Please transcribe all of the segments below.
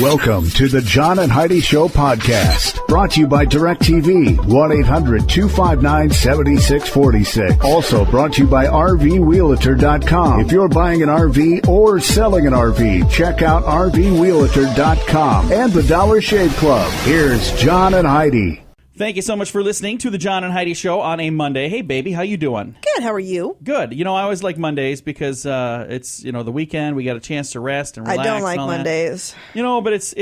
Welcome to the John and Heidi Show podcast, brought to you by DirecTV, 1-800-259-7646. Also brought to you by RVWheelator.com. If you're buying an RV or selling an RV, check out RVWheelator.com and the Dollar Shave Club. Here's John and Heidi. Thank you so much for listening to the John and Heidi Show on a Monday. Hey, baby, how you doing? Good. How are you? Good. You know, I always like Mondays because it's, the weekend. We got a chance to rest and relax. I don't like Mondays. That. But it's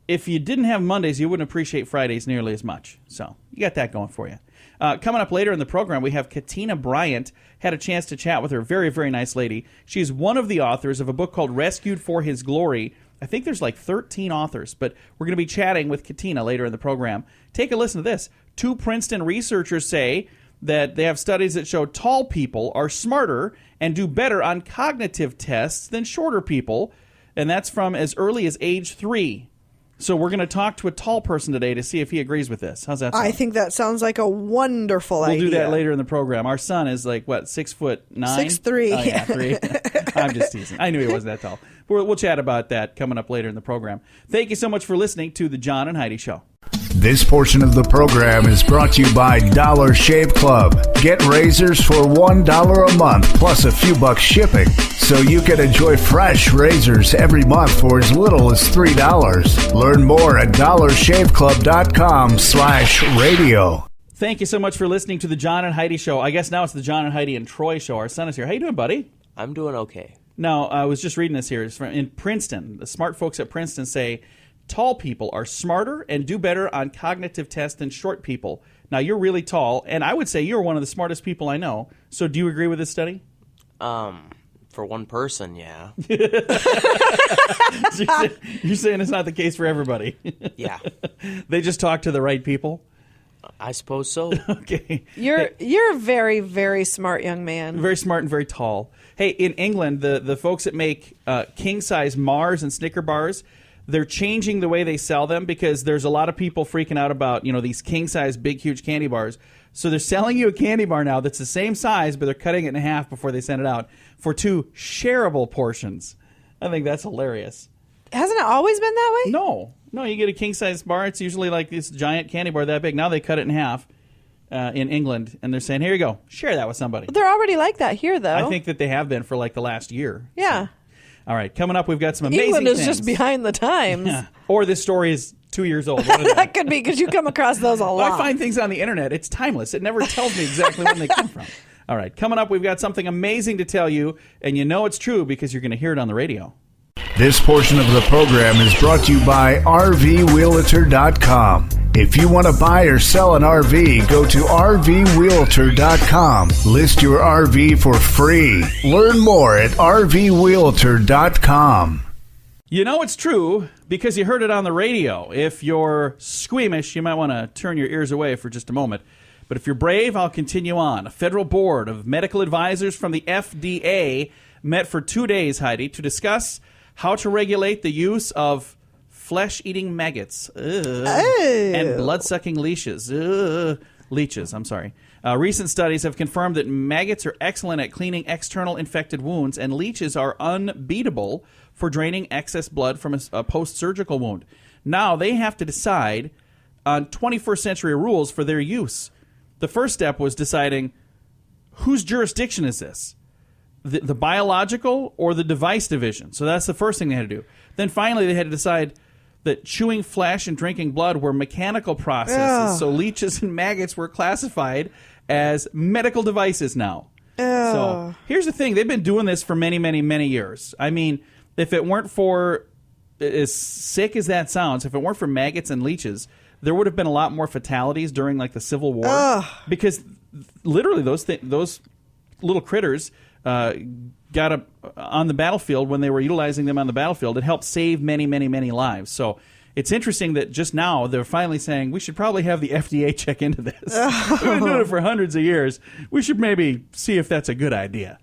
if you didn't have Mondays, you wouldn't appreciate Fridays nearly as much. So you got that going for you. Coming up later in the program, we have Katina Bryant. Had a chance to chat with her. Very, very nice lady. She's one of the authors of a book called Rescued for His Glory. I think there's like 13 authors, but we're going to be chatting with Katina later in the program. Take a listen to this. 2 Princeton researchers say that they have studies that show tall people are smarter and do better on cognitive tests than shorter people, and that's from as early as age 3. So we're going to talk to a tall person today to see if he agrees with this. How's that sound? I think that sounds like a wonderful idea. We'll do that later in the program. Our son is like, 6'9"? 6'3". Oh, yeah, 3. I'm just teasing. I knew he wasn't that tall. We'll chat about that coming up later in the program. Thank you so much for listening to the John and Heidi Show. This portion of the program is brought to you by Dollar Shave Club. Get razors for $1 a month plus a few bucks shipping, so you can enjoy fresh razors every month for as little as $3. Learn more at dollarshaveclub.com/radio. Thank you so much for listening to the John and Heidi Show. I guess now it's the John and Heidi and Troy Show. Our son is here. How you doing, buddy? I'm doing okay. Now, I was just reading this here. It's from in Princeton. The smart folks at Princeton say tall people are smarter and do better on cognitive tests than short people. Now, you're really tall, and I would say you're one of the smartest people I know. So do you agree with this study? For one person, yeah. So you're saying it's not the case for everybody? Yeah. They just talk to the right people? I suppose so. Okay. You're a very, very smart young man. Very smart and very tall. Hey, in England, the folks that make king-size Mars and Snicker bars, they're changing the way they sell them because there's a lot of people freaking out about, these king-size, big, huge candy bars. So they're selling you a candy bar now that's the same size, but they're cutting it in half before they send it out for 2 shareable portions. I think that's hilarious. Hasn't it always been that way? No, you get a king-size bar. It's usually like this giant candy bar that big. Now they cut it in half in England, and they're saying, here you go, share that with somebody. They're already like that here, though. I think that they have been for like the last year. Yeah. So. All right, coming up, we've got some amazing England is things. just behind the times. Yeah. Or this story is 2 years old. That could be because you come across those a lot. I find things on the internet. It's timeless. It never tells me exactly when they come from. All right, coming up, we've got something amazing to tell you, and you know it's true because you're going to hear it on the radio. This portion of the program is brought to you by RVWheelator.com. If you want to buy or sell an RV, go to RVWheelator.com. List your RV for free. Learn more at RVWheelator.com. You know it's true because you heard it on the radio. If you're squeamish, you might want to turn your ears away for just a moment. But if you're brave, I'll continue on. A federal board of medical advisors from the FDA met for 2 days, Heidi, to discuss how to regulate the use of flesh-eating maggots and blood-sucking leeches. Recent studies have confirmed that maggots are excellent at cleaning external infected wounds, and leeches are unbeatable for draining excess blood from a post-surgical wound. Now they have to decide on 21st century rules for their use. The first step was deciding whose jurisdiction is this? The biological or the device division. So that's the first thing they had to do. Then finally they had to decide that chewing flesh and drinking blood were mechanical processes. So leeches and maggots were classified as medical devices now. So here's the thing. They've been doing this for many, many, many years. I mean, if it weren't for, as sick as that sounds, if it weren't for maggots and leeches, there would have been a lot more fatalities during like the Civil War. Because literally those little critters got up on the battlefield when they were utilizing them on the battlefield. It helped save many, many, many lives. So it's interesting that just now they're finally saying we should probably have the FDA check into this. We've been doing it for hundreds of years. We should maybe see if that's a good idea.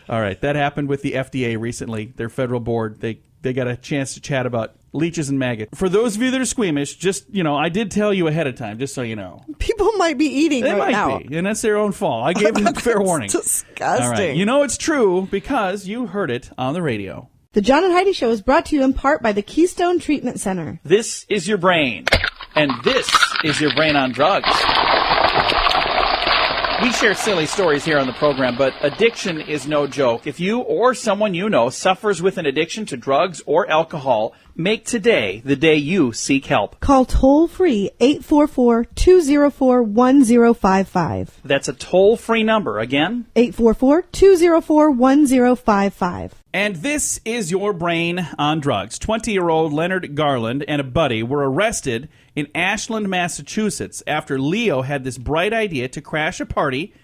All right, that happened with the FDA recently. Their federal board, they got a chance to chat about leeches and maggots. For those of you that are squeamish, just, I did tell you ahead of time, just so you know. People might be eating they right now. They might be, and that's their own fault. I gave them fair warning. Disgusting. All right. You know it's true because you heard it on the radio. The John and Heidi Show is brought to you in part by the Keystone Treatment Center. This is your brain, and this is your brain on drugs. We share silly stories here on the program, but addiction is no joke. If you or someone you know suffers with an addiction to drugs or alcohol, make today the day you seek help. Call toll-free 844-204-1055. That's a toll-free number. Again? 844-204-1055. And this is your brain on drugs. 20-year-old Leonard Garland and a buddy were arrested in Ashland, Massachusetts after Leo had this bright idea to crash a party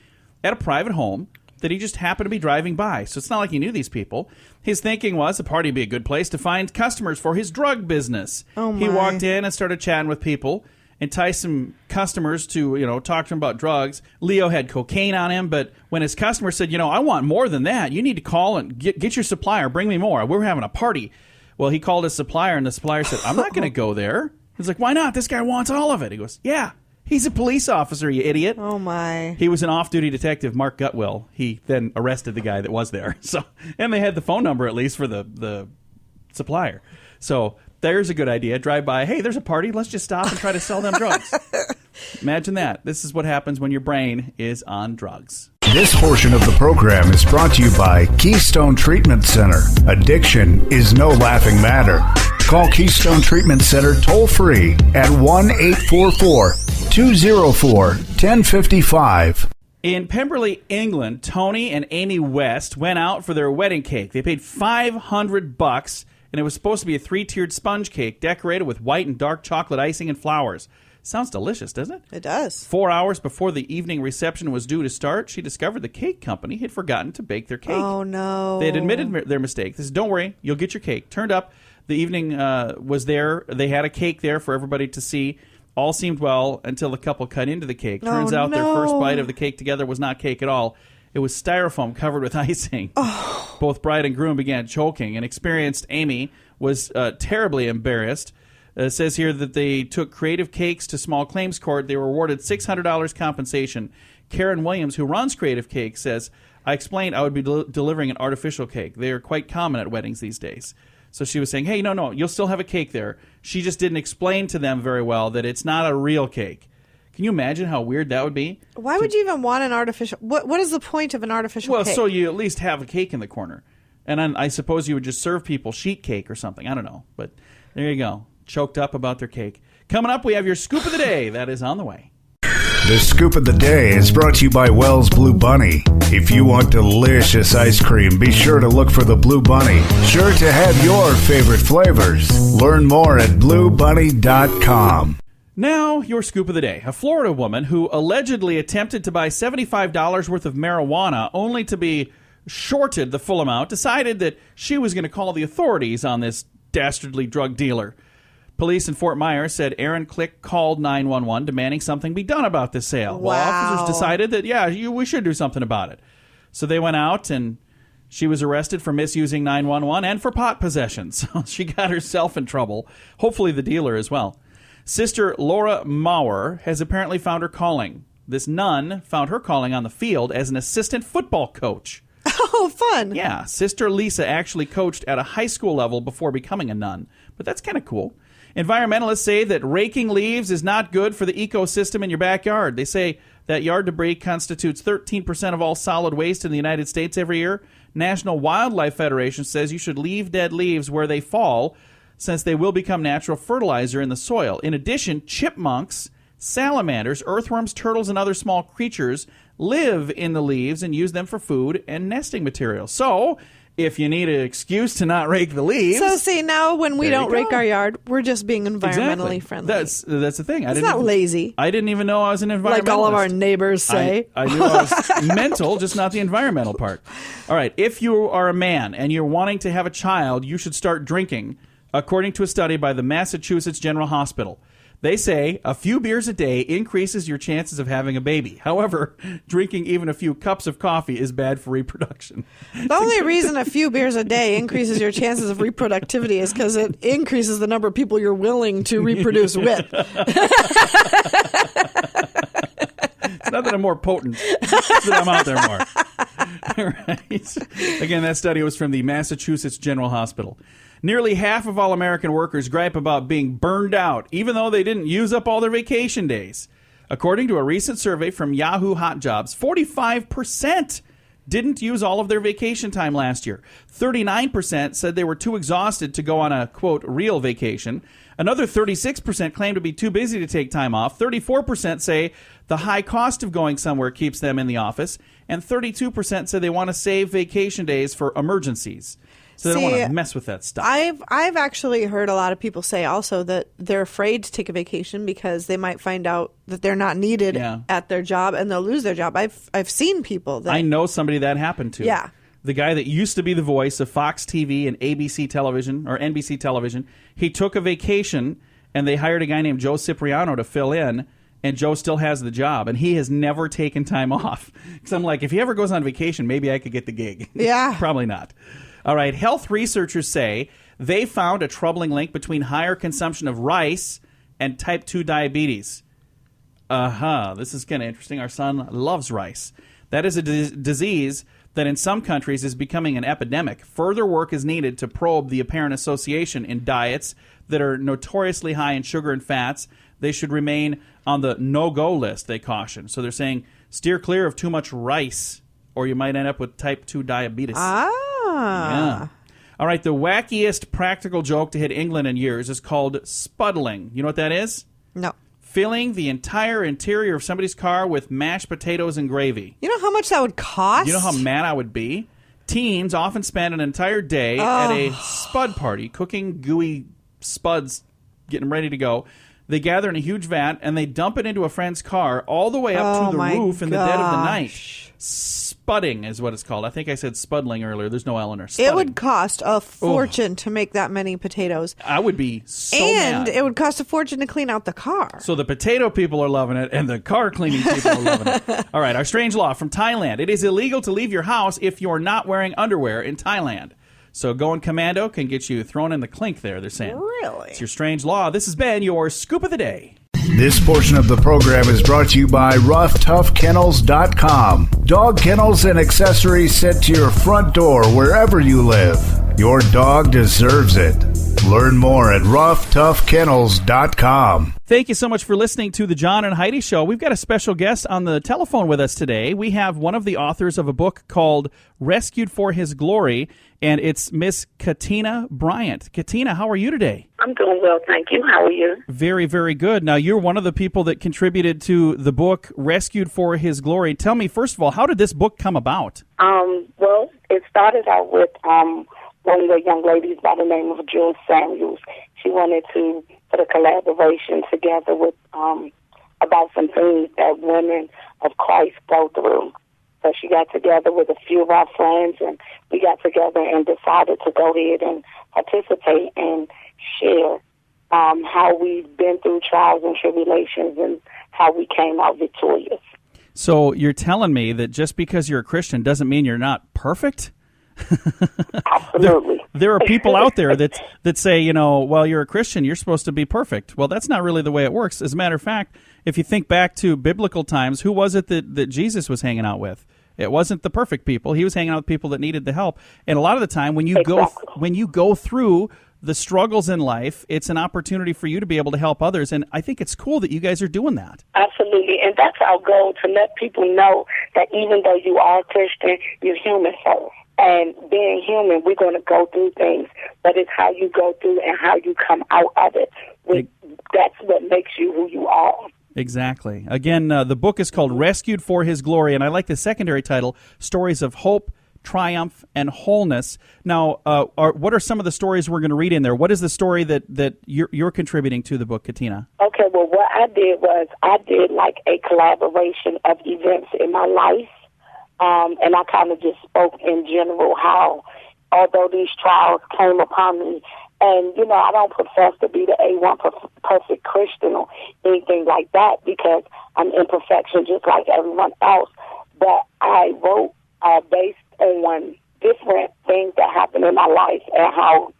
at a private home that he just happened to be driving by. So it's not like he knew these people. His thinking was the party would be a good place to find customers for his drug business. Oh, my. He walked in and started chatting with people, enticed some customers to, talk to him about drugs. Leo had cocaine on him, but when his customer said, I want more than that, you need to call and get your supplier, bring me more. We're having a party. Well, he called his supplier, and the supplier said, I'm not going to go there. He's like, why not? This guy wants all of it. He goes, yeah, he's a police officer, you idiot. Oh, my. He was an off-duty detective, Mark Gutwill. He then arrested the guy that was there. And they had the phone number, at least, for the supplier. So there's a good idea. Drive by. Hey, there's a party. Let's just stop and try to sell them drugs. Imagine that. This is what happens when your brain is on drugs. This portion of the program is brought to you by Keystone Treatment Center. Addiction is no laughing matter. Call Keystone Treatment Center toll-free at 1-844-204-1055. In Pemberley, England, Tony and Amy West went out for their wedding cake. They paid $500, and it was supposed to be a 3-tiered sponge cake decorated with white and dark chocolate icing and flowers. Sounds delicious, doesn't it? It does. 4 hours before the evening reception was due to start, she discovered the cake company had forgotten to bake their cake. Oh, no. They had admitted their mistake. They said, don't worry, you'll get your cake. Turned up, the evening was there. They had a cake there for everybody to see. All seemed well until the couple cut into the cake. Turns out their first bite of the cake together was not cake at all. It was styrofoam covered with icing. Oh. Both bride and groom began choking, and experienced Amy was terribly embarrassed. It says here that they took Creative Cakes to small claims court. They were awarded $600 compensation. Karen Williams, who runs Creative Cakes, says, I explained I would be delivering an artificial cake. They are quite common at weddings these days. So she was saying, hey, no, you'll still have a cake there. She just didn't explain to them very well that it's not a real cake. Can you imagine how weird that would be? Why would you even want an artificial? What is the point of an artificial cake? Well, so you at least have a cake in the corner. And I suppose you would just serve people sheet cake or something. I don't know. But there you go. Choked up about their cake. Coming up, we have your scoop of the day. That is on the way. The Scoop of the Day is brought to you by Wells Blue Bunny. If you want delicious ice cream, be sure to look for the Blue Bunny. Sure to have your favorite flavors. Learn more at bluebunny.com. Now, your scoop of the day. A Florida woman who allegedly attempted to buy $75 worth of marijuana only to be shorted the full amount decided that she was going to call the authorities on this dastardly drug dealer. Police in Fort Myers said Aaron Click called 911 demanding something be done about this sale. Wow. Well, officers decided that, we should do something about it. So they went out, and she was arrested for misusing 911 and for pot possession. So she got herself in trouble. Hopefully the dealer as well. Sister Laura Maurer has apparently found her calling. This nun found her calling on the field as an assistant football coach. Oh, fun. Yeah, Sister Lisa actually coached at a high school level before becoming a nun. But that's kind of cool. Environmentalists say that raking leaves is not good for the ecosystem in your backyard. They say that yard debris constitutes 13% of all solid waste in the United States every year. National Wildlife Federation says you should leave dead leaves where they fall, since they will become natural fertilizer in the soil. In addition, chipmunks, salamanders, earthworms, turtles, and other small creatures live in the leaves and use them for food and nesting material. So, if you need an excuse to not rake the leaves... So, see, now when we don't rake our yard, we're just being environmentally exactly. friendly. That's the thing. It's not lazy. I didn't even know I was an environmentalist. Like all of our neighbors say. I knew I was mental, just not the environmental part. All right, if you are a man and you're wanting to have a child, you should start drinking, according to a study by the Massachusetts General Hospital. They say a few beers a day increases your chances of having a baby. However, drinking even a few cups of coffee is bad for reproduction. The only reason a few beers a day increases your chances of reproductivity is because it increases the number of people you're willing to reproduce with. It's not that I'm more potent. It's that I'm out there more. Right. Again, that study was from the Massachusetts General Hospital. Nearly half of all American workers gripe about being burned out, even though they didn't use up all their vacation days. According to a recent survey from Yahoo Hot Jobs, 45% didn't use all of their vacation time last year. 39% said they were too exhausted to go on a, quote, real vacation. Another 36% claim to be too busy to take time off. 34% say the high cost of going somewhere keeps them in the office. And 32% say they want to save vacation days for emergencies. So they don't want to mess with that stuff. I've actually heard a lot of people say also that they're afraid to take a vacation because they might find out that they're not needed at their job and they'll lose their job. I've seen people that I know somebody that happened to. Yeah. The guy that used to be the voice of Fox TV and ABC television or NBC television, he took a vacation and they hired a guy named Joe Cipriano to fill in, and Joe still has the job, and he has never taken time off. Because I'm like, if he ever goes on vacation, maybe I could get the gig. Yeah. Probably not. All right, health researchers say they found a troubling link between higher consumption of rice and type 2 diabetes. This is kind of interesting. Our son loves rice. That is a disease that in some countries is becoming an epidemic. Further work is needed to probe the apparent association in diets that are notoriously high in sugar and fats. They should remain on the no-go list, they caution. So they're saying steer clear of too much rice, or you might end up with type 2 diabetes. Yeah. All right, the wackiest practical joke to hit England in years is called spuddling. You know what that is? No. Filling the entire interior of somebody's car with mashed potatoes and gravy. You know how much that would cost? You know how mad I would be? Teens often spend an entire day at a spud party, cooking gooey spuds, getting ready to go. They gather in a huge vat, and they dump it into a friend's car all the way up to the roof in the dead of the night. Spudding is what it's called. I think I said spuddling earlier. There's no L in there. Spudding. It would cost a fortune to make that many potatoes. I would be so mad. And it would cost a fortune to clean out the car. So the potato people are loving it, and the car cleaning people are loving it. All right, our strange law from Thailand. It is illegal to leave your house if you're not wearing underwear in Thailand. So going commando can get you thrown in the clink there, they're saying. Really? It's your strange law. This has been your Scoop of the Day. This portion of the program is brought to you by RoughToughKennels.com. Dog kennels and accessories sent to your front door wherever you live. Your dog deserves it. Learn more at RoughToughKennels.com. Thank you so much for listening to the John and Heidi Show. We've got a special guest on the telephone with us today. We have one of the authors of a book called Rescued for His Glory, and it's Miss Katina Bryant. Katina, how are you today? I'm doing well, thank you. How are you? Very, very good. Now, you're one of the people that contributed to the book Rescued for His Glory. Tell me, first of all, how did this book come about? Well, it started out with one of the young ladies by the name of Jules Samuels. She wanted to put a collaboration together with about some things that women of Christ go through. So she got together with a few of our friends, and we got together and decided to go ahead and participate and share how we've been through trials and tribulations and how we came out victorious. So you're telling me that just because you're a Christian doesn't mean you're not perfect? Absolutely. There are people out there that say, well, you're a Christian, you're supposed to be perfect. Well, that's not really the way it works. As a matter of fact, if you think back to biblical times, who was it that Jesus was hanging out with? It wasn't the perfect people. He was hanging out with people that needed the help. And a lot of the time, when you go through the struggles in life, it's an opportunity for you to be able to help others. And I think it's cool that you guys are doing that. Absolutely. And that's our goal, to let people know that even though you are a Christian, you're human first. And being human, we're going to go through things, but it's how you go through and how you come out of it. That's what makes you who you are. Exactly. Again, the book is called Rescued for His Glory, and I like the secondary title, Stories of Hope, Triumph, and Wholeness. Now, what are some of the stories we're going to read in there? What is the story that you're contributing to the book, Katina? Okay, well, what I did was I did like a collaboration of events in my life. And I kind of just spoke in general how, although these trials came upon me, and, I don't profess to be the A1 perfect Christian or anything like that, because I'm imperfection just like everyone else. But I wrote based on different things that happened in my life and how,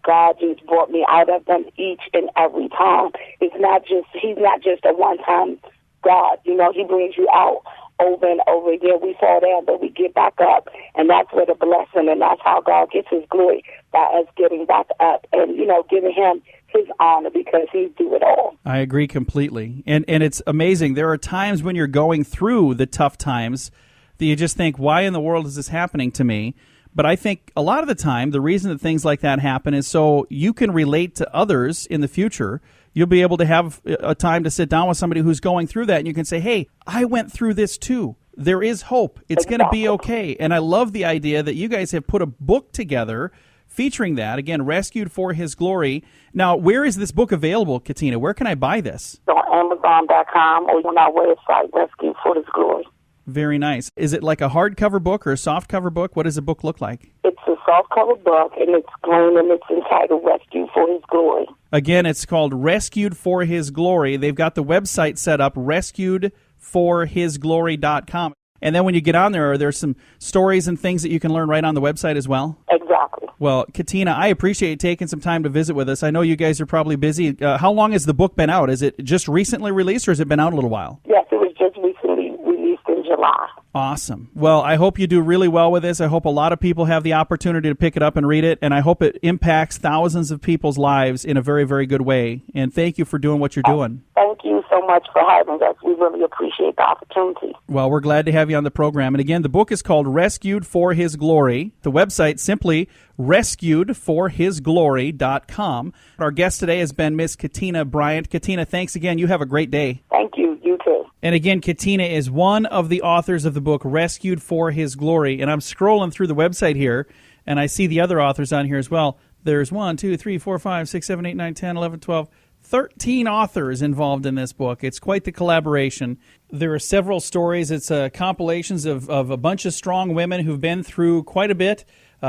God just brought me out of them each and every time. He's not just a one-time God. He brings you out over and over again. We fall down, but we get back up, and that's where the blessing, and that's how God gets his glory, by us getting back up and, giving him his honor, because he do it all. I agree completely. And it's amazing. There are times when you're going through the tough times that you just think, why in the world is this happening to me? But I think a lot of the time, the reason that things like that happen is so you can relate to others in the future. You'll be able to have a time to sit down with somebody who's going through that, and you can say, hey, I went through this too. There is hope. It's going to be okay. And I love the idea that you guys have put a book together featuring that. Again, Rescued for His Glory. Now, where is this book available, Katina? Where can I buy this? On Amazon.com or on our website, Rescued for His Glory. Very nice. Is it like a hardcover book or a softcover book? What does the book look like? It's a softcover book, and it's green, and it's entitled Rescued for His Glory. Again, it's called Rescued for His Glory. They've got the website set up, rescuedforhisglory.com. And then when you get on there, are there some stories and things that you can learn right on the website as well? Exactly. Well, Katina, I appreciate you taking some time to visit with us. I know you guys are probably busy. How long has the book been out? Is it just recently released, or has it been out a little while? Yes, it was just recently released in July. Awesome. Well, I hope you do really well with this. I hope a lot of people have the opportunity to pick it up and read it, and I hope it impacts thousands of people's lives in a very, very good way. And thank you for doing what you're doing. Thank you so much for having us. We really appreciate the opportunity. Well, we're glad to have you on the program. And again, the book is called Rescued for His Glory. The website simply rescuedforhisglory.com. Our guest today has been Miss Katina Bryant. Katina, thanks again. You have a great day. Thank you. You too. And again, Katina is one of the authors of the book Rescued for His Glory. And I'm scrolling through the website here, and I see the other authors on here as well. There's 1, 2, 3, 4, 5, 6, 7, 8, 9, 10, 11, 12, 13 authors involved in this book. It's quite the collaboration. There are several stories. It's compilations of a bunch of strong women who've been through quite a bit,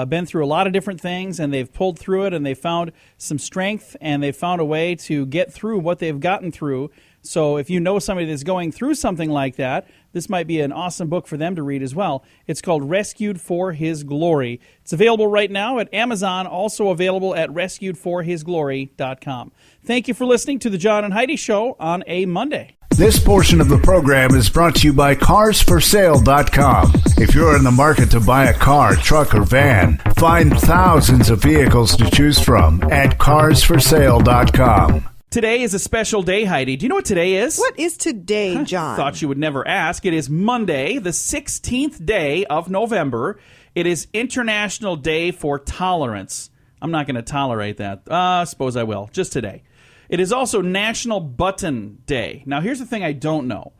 been through a lot of different things, and they've pulled through it, and they found some strength, and they found a way to get through what they've gotten through. So if you know somebody that's going through something like that, this might be an awesome book for them to read as well. It's called Rescued for His Glory. It's available right now at Amazon, also available at rescuedforhisglory.com. Thank you for listening to the John and Heidi Show on a Monday. This portion of the program is brought to you by carsforsale.com. If you're in the market to buy a car, truck, or van, find thousands of vehicles to choose from at carsforsale.com. Today is a special day, Heidi. Do you know what today is? What is today, John? Thought you would never ask. It is Monday, the 16th day of November. It is International Day for Tolerance. I'm not going to tolerate that. I suppose I will, just today. It is also National Button Day. Now, here's the thing I don't know.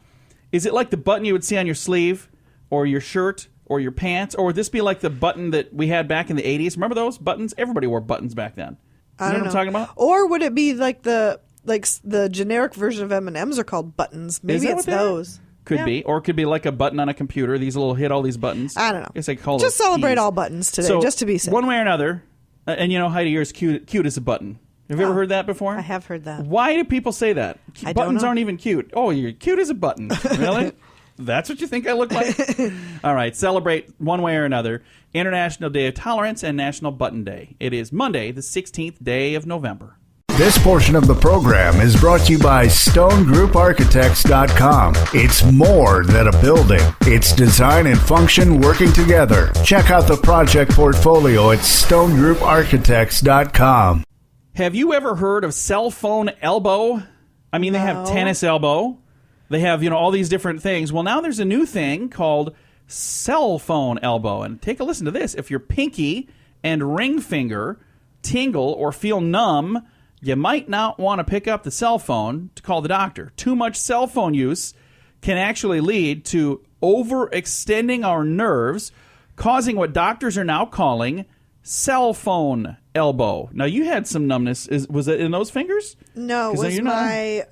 Is it like the button you would see on your sleeve or your shirt or your pants? Or would this be like the button that we had back in the 80s? Remember those buttons? Everybody wore buttons back then. I don't know what I'm talking about? Or would it be like the generic version of M&Ms are called buttons? Maybe it's those. Could be. Or it could be like a button on a computer. These little hit all these buttons. I don't know. I guess I call just those celebrate keys. all buttons today, So, just to be safe. one way or another, and you know, Heidi, you're as cute as a button. Have you ever heard that before? I have heard that. Why do people say that? I don't Buttons know. aren't even cute. Oh, you're cute as a button. Really? That's what you think I look like? All right, celebrate one way or another. International Day of Tolerance and National Button Day. It is Monday, the 16th day of November. This portion of the program is brought to you by StoneGroupArchitects.com. It's more than a building. It's design and function working together. Check out the project portfolio at StoneGroupArchitects.com. Have you ever heard of cell phone elbow? I mean, they have tennis elbow. They have, all these different things. Well, now there's a new thing called cell phone elbow. And take a listen to this. If your pinky and ring finger tingle or feel numb, you might not want to pick up the cell phone to call the doctor. Too much cell phone use can actually lead to overextending our nerves, causing what doctors are now calling cell phone elbow. Now, you had some numbness. Was it in those fingers? No, it was my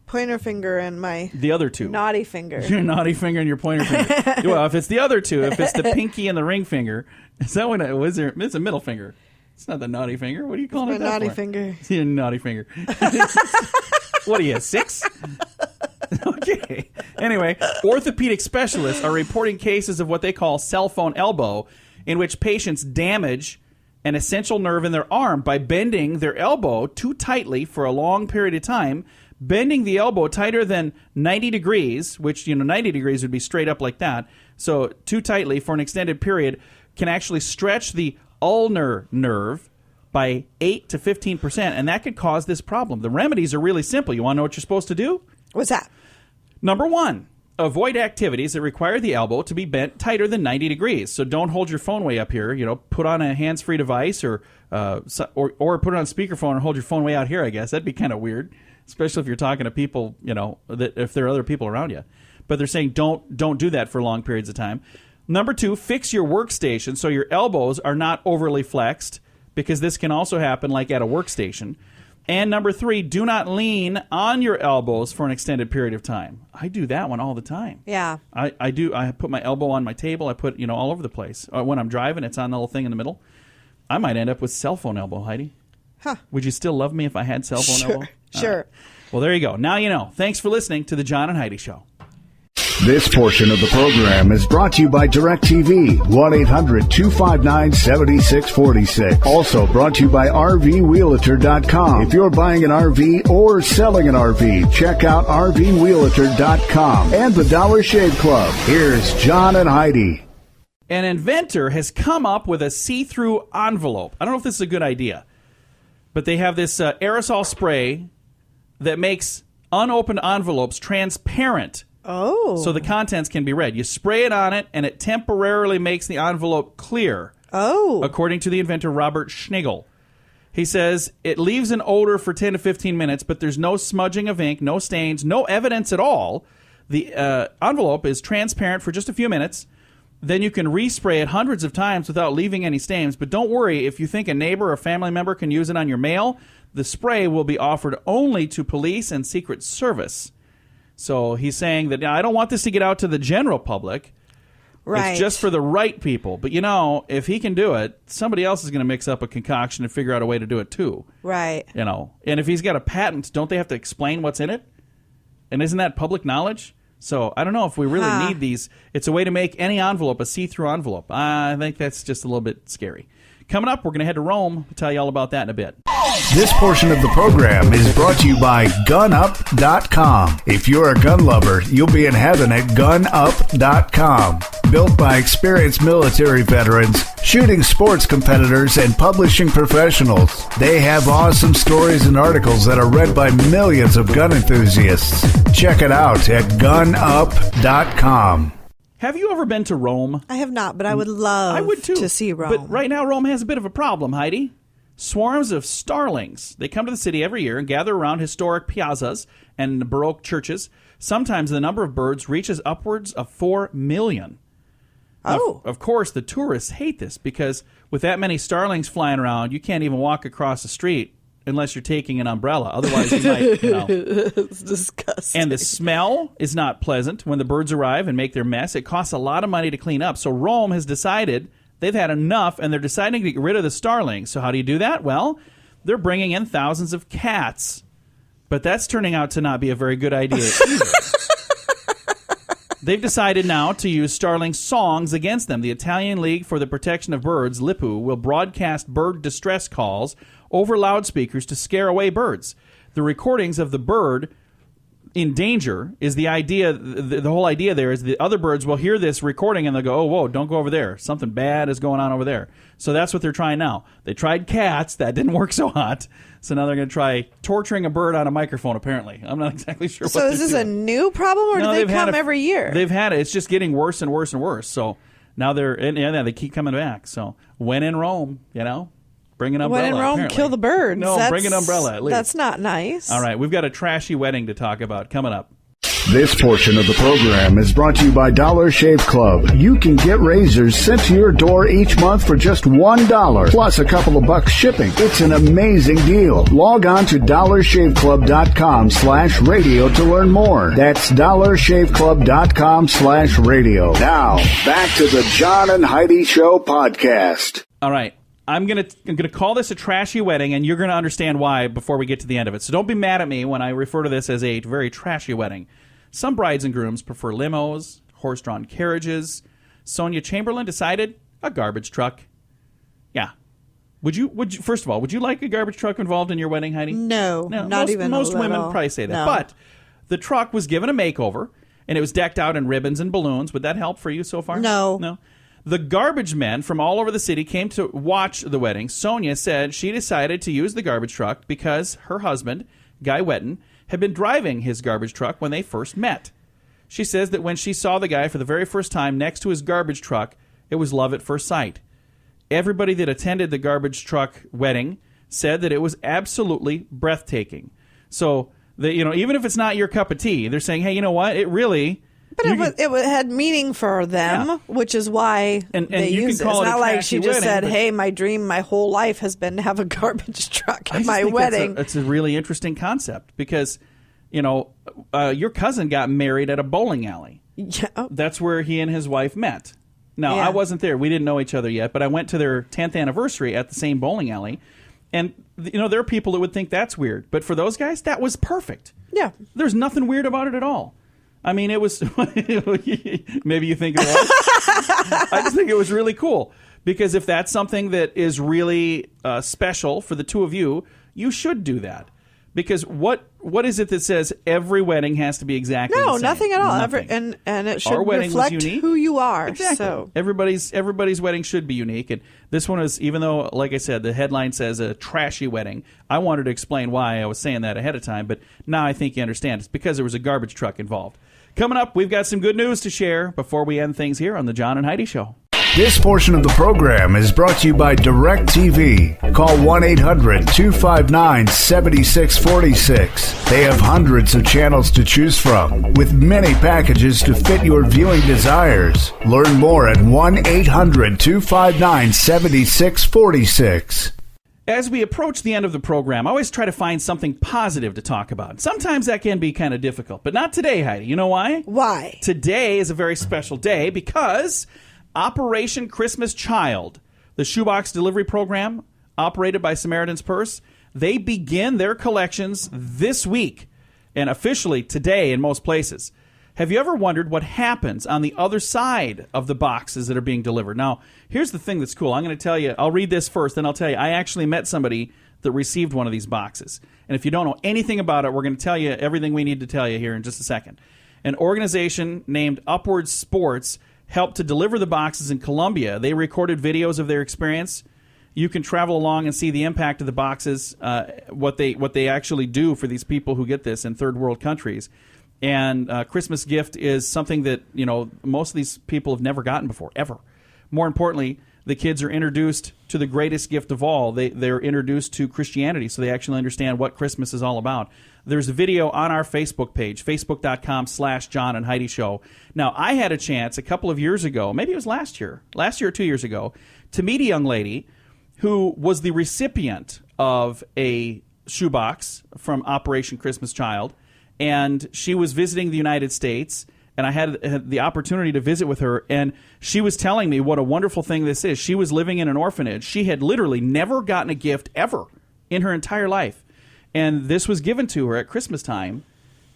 pointer finger and the other two. Naughty finger. Your naughty finger and your pointer finger. Well, if it's the other two, if it's the pinky and the ring finger, is that what it was? It's a middle finger. It's not the naughty finger. What are you calling it? My naughty finger. It's your naughty finger. What are you, 6? Okay. Anyway, orthopedic specialists are reporting cases of what they call cell phone elbow, in which patients damage an essential nerve in their arm by bending their elbow too tightly for a long period of time, Bending the elbow tighter than 90 degrees, which, 90 degrees would be straight up like that, so too tightly for an extended period, can actually stretch the ulnar nerve by 8 to 15%, and that could cause this problem. The remedies are really simple. You want to know what you're supposed to do? What's that? Number 1, avoid activities that require the elbow to be bent tighter than 90 degrees. So don't hold your phone way up here. Put on a hands-free device or put it on speakerphone and hold your phone way out here, I guess. That'd be kind of weird, especially if you're talking to people, if there are other people around you. But they're saying don't do that for long periods of time. Number 2, fix your workstation so your elbows are not overly flexed, because this can also happen like at a workstation. And number 3, do not lean on your elbows for an extended period of time. I do that one all the time. Yeah. I do. I put my elbow on my table. I put, all over the place. When I'm driving, it's on the little thing in the middle. I might end up with cell phone elbow, Heidi. Huh. Would you still love me if I had cell phone elbow? Sure. Right. Well, there you go. Now you know. Thanks for listening to the John and Heidi Show. This portion of the program is brought to you by DirecTV, 1-800-259-7646. Also brought to you by RVWheelator.com. If you're buying an RV or selling an RV, check out RVWheelator.com and the Dollar Shave Club. Here's John and Heidi. An inventor has come up with a see-through envelope. I don't know if this is a good idea, but they have this aerosol spray that makes unopened envelopes transparent. Oh. So the contents can be read. You spray it on it, and it temporarily makes the envelope clear. Oh. According to the inventor, Robert Schnigel. He says it leaves an odor for 10 to 15 minutes, but there's no smudging of ink, no stains, no evidence at all. The envelope is transparent for just a few minutes. Then you can respray it hundreds of times without leaving any stains. But don't worry, if you think a neighbor or family member can use it on your mail, the spray will be offered only to police and Secret Service. So he's saying that, I don't want this to get out to the general public. Right. It's just for the right people. But, if he can do it, somebody else is going to mix up a concoction and figure out a way to do it, too. Right. And if he's got a patent, don't they have to explain what's in it? And isn't that public knowledge? So I don't know if we really need these. It's a way to make any envelope a see-through envelope. I think that's just a little bit scary. Coming up, we're going to head to Rome. We'll tell you all about that in a bit. This portion of the program is brought to you by GunUp.com. If you're a gun lover, you'll be in heaven at GunUp.com. Built by experienced military veterans, shooting sports competitors, and publishing professionals. They have awesome stories and articles that are read by millions of gun enthusiasts. Check it out at GunUp.com. Have you ever been to Rome? I have not, but I would love to see Rome. But right now, Rome has a bit of a problem, Heidi. Swarms of starlings. They come to the city every year and gather around historic piazzas and Baroque churches. Sometimes the number of birds reaches upwards of 4 million. Oh. Now, of course, the tourists hate this because with that many starlings flying around, you can't even walk across the street unless you're taking an umbrella. Otherwise, you might, It's disgusting. And the smell is not pleasant when the birds arrive and make their mess. It costs a lot of money to clean up. So Rome has decided they've had enough, and they're deciding to get rid of the starlings. So how do you do that? Well, they're bringing in thousands of cats. But that's turning out to not be a very good idea either. They've decided now to use starling songs against them. The Italian League for the Protection of Birds, LIPU, will broadcast bird distress calls over loudspeakers to scare away birds. The recordings of the bird in danger is the idea. The whole idea there is the other birds will hear this recording and they'll go, oh, whoa, don't go over there. Something bad is going on over there. So that's what they're trying now. They tried cats. That didn't work so hot. So now they're going to try torturing a bird on a microphone, apparently. I'm not exactly sure what So is this a new problem, or do they come every year? They've had it. It's just getting worse and worse and worse. So now they keep coming back. So when in Rome, bring an umbrella. When in Rome, apparently. kill the birds. No, bring an umbrella at least. That's not nice. All right, we've got a trashy wedding to talk about coming up. This portion of the program is brought to you by Dollar Shave Club. You can get razors sent to your door each month for just $1, plus a couple of bucks shipping. It's an amazing deal. Log on to dollarshaveclub.com/radio to learn more. That's dollarshaveclub.com/radio. Now, back to the John and Heidi Show podcast. All right. I'm gonna call this a trashy wedding, and you're gonna understand why before we get to the end of it. So don't be mad at me when I refer to this as a very trashy wedding. Some brides and grooms prefer limos, horse-drawn carriages. Sonia Chamberlain decided a garbage truck. Yeah, Would you first of all, would you like a garbage truck involved in your wedding, Heidi? No, not even most a women little. probably say that. No. But the truck was given a makeover, and it was decked out in ribbons and balloons. Would that help for you so far? No. The garbage men from all over the city came to watch the wedding. Sonia said she decided to use the garbage truck because her husband, Guy Wetton, had been driving his garbage truck when they first met. She says that when she saw the guy for the very first time next to his garbage truck, it was love at first sight. Everybody that attended the garbage truck wedding said that it was absolutely breathtaking. So, even if it's not your cup of tea, they're saying, hey, you know what? It really... But it had meaning for them, which is why they use it. It's not like she just said, hey, my dream my whole life has been to have a garbage truck at my wedding. It's a really interesting concept because, your cousin got married at a bowling alley. Yeah. That's where he and his wife met. Now, I wasn't there. We didn't know each other yet, but I went to their 10th anniversary at the same bowling alley. And, there are people that would think that's weird. But for those guys, that was perfect. Yeah. There's nothing weird about it at all. I mean, it was, maybe you think it was. I just think it was really cool. Because if that's something that is really special for the two of you, you should do that. Because what is it that says every wedding has to be exactly the same? No, nothing at all. Nothing. And it should reflect who you are. Exactly. So. Everybody's wedding should be unique. And this one is, even though, like I said, the headline says a trashy wedding, I wanted to explain why I was saying that ahead of time. But now I think you understand. It's because there was a garbage truck involved. Coming up, we've got some good news to share before we end things here on the John and Heidi Show. This portion of the program is brought to you by DirecTV. Call 1-800-259-7646. They have hundreds of channels to choose from, with many packages to fit your viewing desires. Learn more at 1-800-259-7646. As we approach the end of the program, I always try to find something positive to talk about. Sometimes that can be kind of difficult, but not today, Heidi. You know why? Why? Today is a very special day because Operation Christmas Child, the shoebox delivery program operated by Samaritan's Purse, they begin their collections this week and officially today in most places. Have you ever wondered what happens on the other side of the boxes that are being delivered? Now, here's the thing that's cool. I'm going to tell you, I'll read this first, then I'll tell you. I actually met somebody that received one of these boxes. And if you don't know anything about it, we're going to tell you everything we need to tell you here in just a second. An organization named Upward Sports helped to deliver the boxes in Colombia. They recorded videos of their experience. You can travel along and see the impact of the boxes, what they actually do for these people who get this in third world countries. And Christmas gift is something that, most of these people have never gotten before, ever. More importantly, the kids are introduced to the greatest gift of all. They're introduced to Christianity, so they actually understand what Christmas is all about. There's a video on our Facebook page, facebook.com/John and Heidi Show. Now, I had a chance a couple of years ago, maybe it was last year or 2 years ago, to meet a young lady who was the recipient of a shoebox from Operation Christmas Child. And she was visiting the United States, and I had the opportunity to visit with her, and she was telling me what a wonderful thing this is. She was living in an orphanage. She had literally never gotten a gift ever in her entire life. And this was given to her at Christmas time,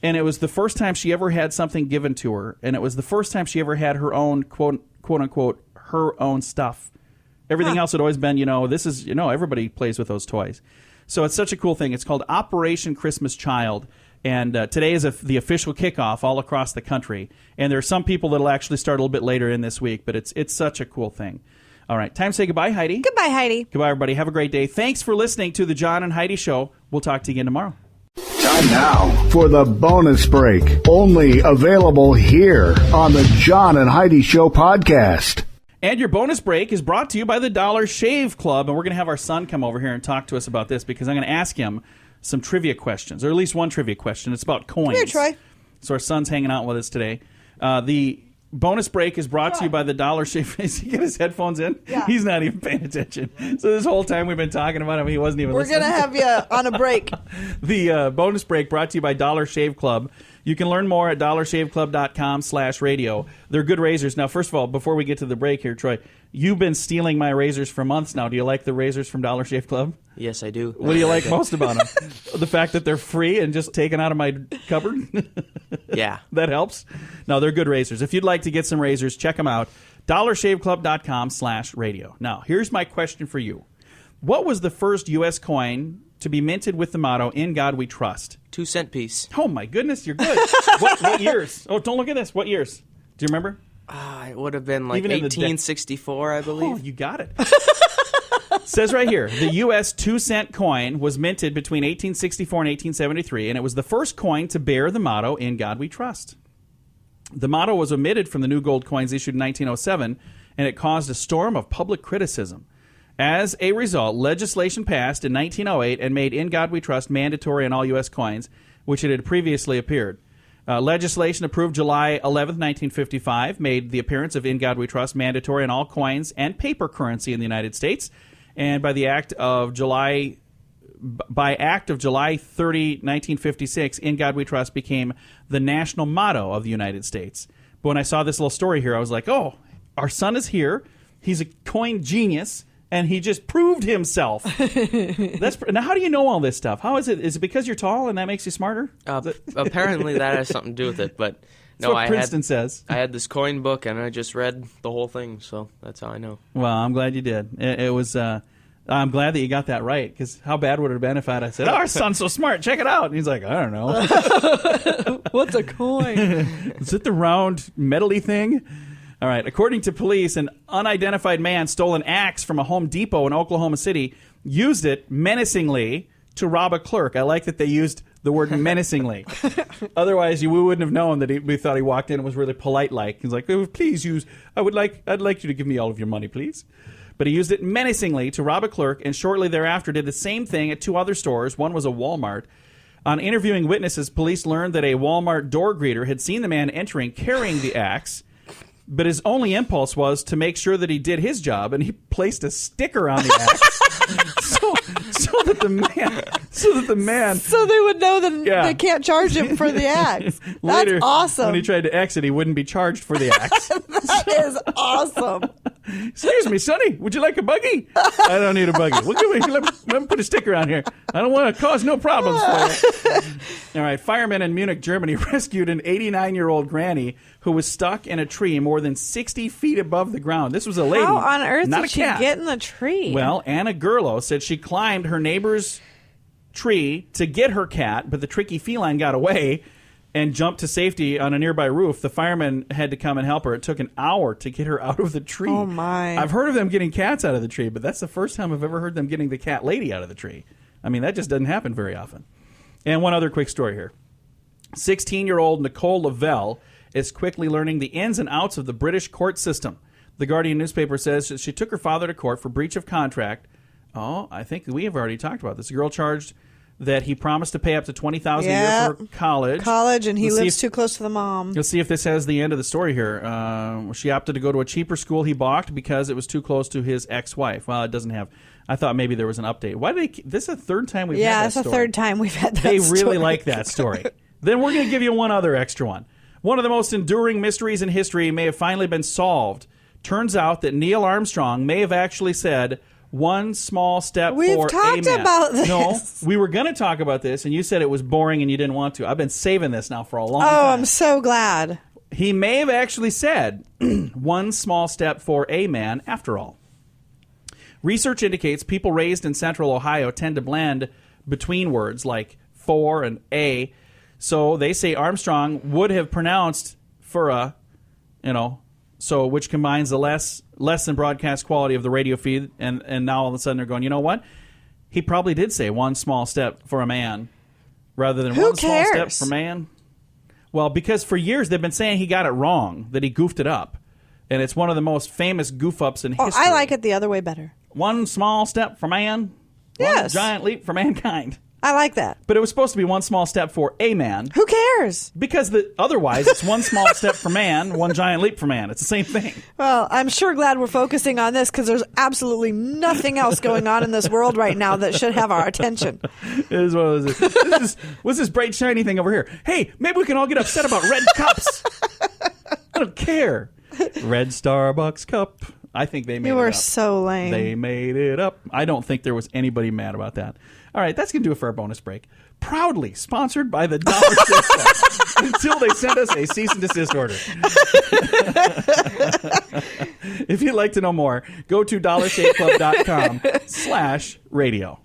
and it was the first time she ever had something given to her, and it was the first time she ever had her own, quote-unquote, her own stuff. Everything else had always been, this is, everybody plays with those toys. So it's such a cool thing. It's called Operation Christmas Child. And today is the official kickoff all across the country. And there are some people that will actually start a little bit later in this week, but it's such a cool thing. All right, time to say goodbye, Heidi. Goodbye, Heidi. Goodbye, everybody. Have a great day. Thanks for listening to the John and Heidi Show. We'll talk to you again tomorrow. Time now for the bonus break, only available here on the John and Heidi Show podcast. And your bonus break is brought to you by the Dollar Shave Club. And we're going to have our son come over here and talk to us about this because I'm going to ask him some trivia questions, or at least one trivia question. It's about coins. Come here, Troy. So our son's hanging out with us today. The bonus break is brought to you by the Dollar Shave. Is he get his headphones in? Yeah. He's not even paying attention. So this whole time we've been talking about him, he wasn't even listening. We're going to have you on a break. The bonus break brought to you by Dollar Shave Club. You can learn more at dollarshaveclub.com/radio. They're good razors. Now, first of all, before we get to the break here, Troy, you've been stealing my razors for months now. Do you like the razors from Dollar Shave Club? Yes, I do. What do you like most about them? The fact that they're free and just taken out of my cupboard? Yeah. That helps? No, they're good razors. If you'd like to get some razors, check them out. dollarshaveclub.com/radio. Now, here's my question for you. What was the first U.S. coin to be minted with the motto, "In God We Trust"? 2-cent piece. Oh, my goodness, you're good. What years? Oh, don't look at this. What years? Do you remember? It would have been like Even 1864, I believe. Oh, you got it. Says right here, the U.S. 2-cent coin was minted between 1864 and 1873, and it was the first coin to bear the motto, "In God We Trust." The motto was omitted from the new gold coins issued in 1907, and it caused a storm of public criticism. As a result, legislation passed in 1908 and made "In God We Trust" mandatory on all U.S. coins, which it had previously appeared. Legislation approved July 11, 1955, made the appearance of "In God We Trust" mandatory on all coins and paper currency in the United States. And by Act of July 30, 1956, "In God We Trust" became the national motto of the United States. But when I saw this little story here, I was like, oh, our son is here. He's a coin genius. And he just proved himself. Now, how do you know all this stuff? How is it? Is it because you're tall and that makes you smarter? Apparently, that has something to do with it. But no, what Princeton says. I had this coin book, and I just read the whole thing, so that's how I know. Well, I'm glad you did. It was. I'm glad that you got that right, because how bad would it have been if I had said, "Oh, our son's so smart, check it out," and he's like, "I don't know." What's a coin? Is it the round metally thing? All right. According to police, an unidentified man stole an axe from a Home Depot in Oklahoma City, used it menacingly to rob a clerk. I like that they used the word menacingly. Otherwise, we wouldn't have known that we thought he walked in and was really polite-like. He's like, "Oh, please use. I'd like you to give me all of your money, please." But he used it menacingly to rob a clerk, and shortly thereafter did the same thing at two other stores. One was a Walmart. On interviewing witnesses, police learned that a Walmart door greeter had seen the man entering carrying the axe. But his only impulse was to make sure that he did his job, and he placed a sticker on the axe so that the man, so they would know that they can't charge him for the axe. Later, that's awesome. When he tried to exit, he wouldn't be charged for the axe. That is awesome. Excuse me, Sonny, would you like a buggy? I don't need a buggy. Well, let me put a sticker on here. I don't want to cause no problems for you. All right, firemen in Munich, Germany rescued an 89-year-old granny who was stuck in a tree more than 60 feet above the ground. This was a lady. How on earth not did a she cat. get in the tree? Well, Anna Gerlo said she climbed her neighbor's tree to get her cat, but the tricky feline got away and jumped to safety on a nearby roof. The firemen had to come and help her. It took an hour to get her out of the tree. Oh, my. I've heard of them getting cats out of the tree, but that's the first time I've ever heard them getting the cat lady out of the tree. I mean, that just doesn't happen very often. And one other quick story here. 16-year-old Nicole Lavelle is quickly learning the ins and outs of the British court system. The Guardian newspaper says that she took her father to court for breach of contract. Oh, I think we have already talked about this. A girl charged that he promised to pay up to $20,000 a year for college. And he lives too close to the mom. You'll see if this has the end of the story here. She opted to go to a cheaper school he balked because it was too close to his ex-wife. Well, it doesn't have. I thought maybe there was an update. Why did they? This is the third time we've had that story. Yeah, it's the third time we've had that story. They really like that story. Then we're going to give you one other extra one. One of the most enduring mysteries in history may have finally been solved. Turns out that Neil Armstrong may have actually said, "One small step for a man." We've talked about this. No, we were going to talk about this, and you said it was boring and you didn't want to. I've been saving this now for a long time. Oh, I'm so glad. He may have actually said, "One small step for a man," after all. Research indicates people raised in central Ohio tend to blend between words like for and a. So they say Armstrong would have pronounced for a, so which combines the less than broadcast quality of the radio feed, and now all of a sudden they're going, you know what? He probably did say one small step for a man rather than one small step for man. Well, because for years they've been saying he got it wrong, that he goofed it up. And it's one of the most famous goof-ups in history. I like it the other way better. One small step for man, one giant leap for mankind. I like that. But it was supposed to be one small step for a man. Who cares? Because otherwise, it's one small step for man, one giant leap for man. It's the same thing. Well, I'm sure glad we're focusing on this because there's absolutely nothing else going on in this world right now that should have our attention. What's this bright, shiny thing over here? Hey, maybe we can all get upset about red cups. I don't care. Red Starbucks cup. I think they made it up. You were so lame. They made it up. I don't think there was anybody mad about that. All right, that's going to do it for our bonus break. Proudly sponsored by the Dollar Shave Club until they send us a cease and desist order. If you'd like to know more, go to DollarShaveClub.com/radio.